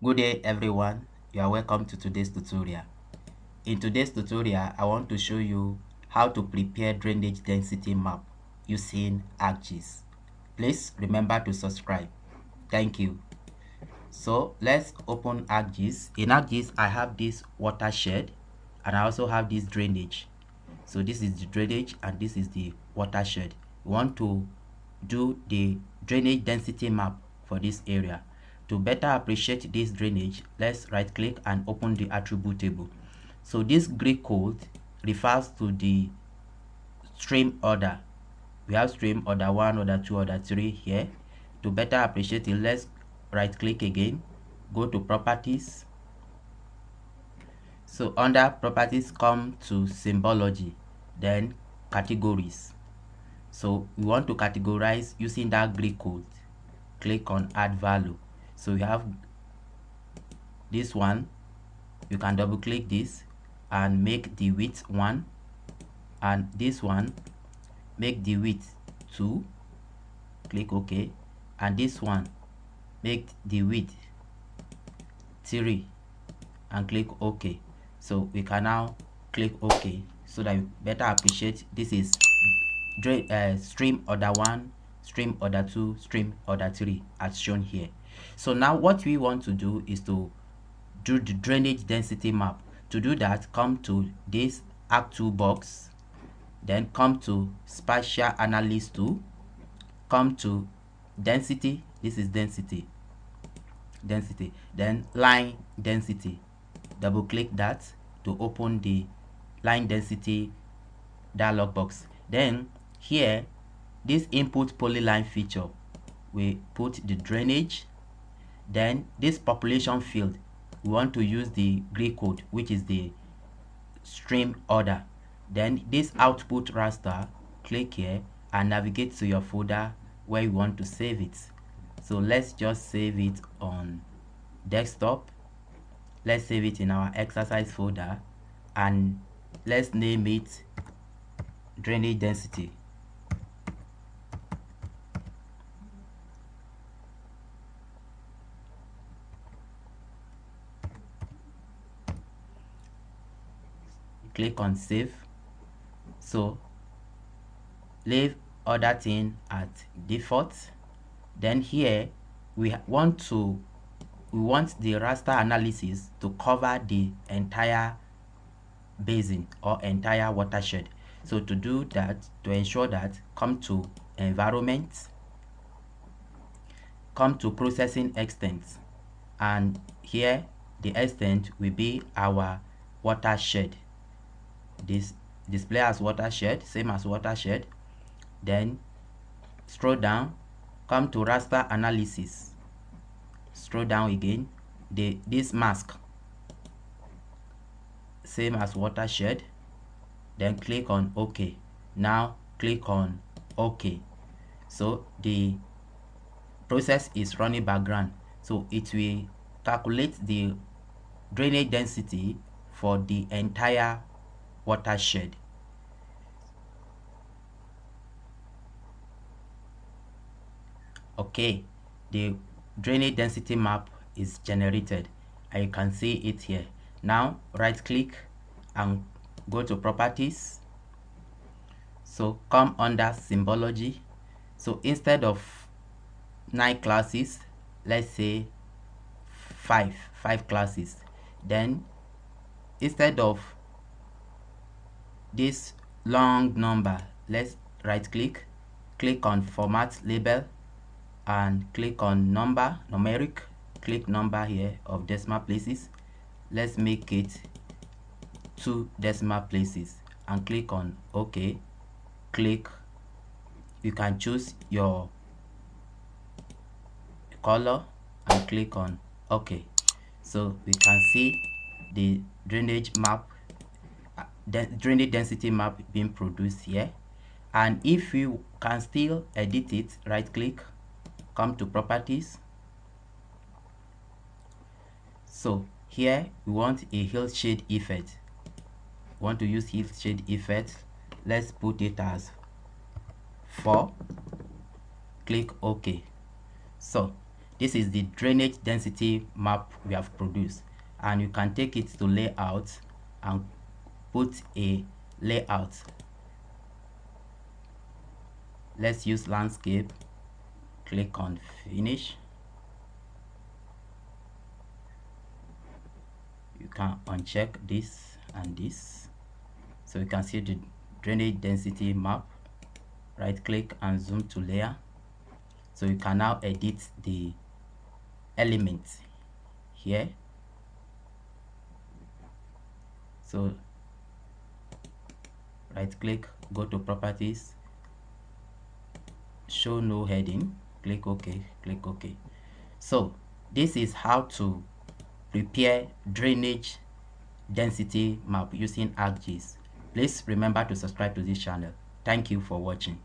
Good day everyone, you are welcome to today's tutorial. In today's tutorial, I want to show you how to prepare drainage density map using ArcGIS. Please remember to subscribe. Thank you. So let's open ArcGIS. In ArcGIS, I have this watershed and I also have this drainage. So this is the drainage and this is the watershed. We want to do the drainage density map for this area. To better appreciate this drainage, let's right click and open the attribute table. So this Greek code refers to the stream order. We have stream order 1, order 2, order 3 here. To better appreciate it, let's right click again, go to properties. So under properties, come to symbology, then categories. So we want to categorize using that Greek code. Click on add value. So we have this one. You can double click this and make the width 1, and this one make the width 2. Click OK, and this one make the width 3 and click OK. So we can now click OK so that you better appreciate this is stream order 1, stream order 2, stream order 3 as shown here. So now what we want to do is to do the drainage density map. To do that, come to this Arc2 box, then come to spatial analysis tool, come to density. This is density, then line density. Double click that to open the line density dialog box. Then here, this input polyline feature, we put the drainage. Then this population field, we want to use the Greek code, which is the stream order. Then this output raster, click here and navigate to your folder where you want to save it. So let's just save it on desktop. Let's save it in our exercise folder and let's name it drainage density. Click on save. So leave other thing at default. Then here we want the raster analysis to cover the entire basin or entire watershed. So to do that, to ensure that, come to environment, come to processing extent, and here the extent will be our watershed. This display as watershed, same as watershed. Then scroll down, come to raster analysis, scroll down again, this mask, same as watershed. Then click on OK. Now click on OK. So the process is running background, so it will calculate the drainage density for the entire watershed. Okay, the drainage density map is generated and you can see it here. Now right click and go to properties. So come under symbology. So instead of 9 classes, let's say 5 classes. Then instead of this long number, let's right click on format label and click on numeric, click number here of decimal places. Let's make it 2 decimal places and click on OK. Click, you can choose your color and click on OK. So we can see the drainage map, drainage density map being produced here. And if you can still edit it, right click, come to properties. So here we want a hillshade effect. We want to use hillshade effect. Let's put it as 4. Click OK. So this is the drainage density map we have produced, and you can take it to layout and put a layout. Let's use landscape. Click on finish. You can uncheck this and this, so you can see the drainage density map. Right click and zoom to layer, so you can now edit the elements here. So right click, go to properties, show no heading, click OK, click OK. So this is how to prepare drainage density map using ArcGIS. Please remember to subscribe to this channel. Thank you for watching.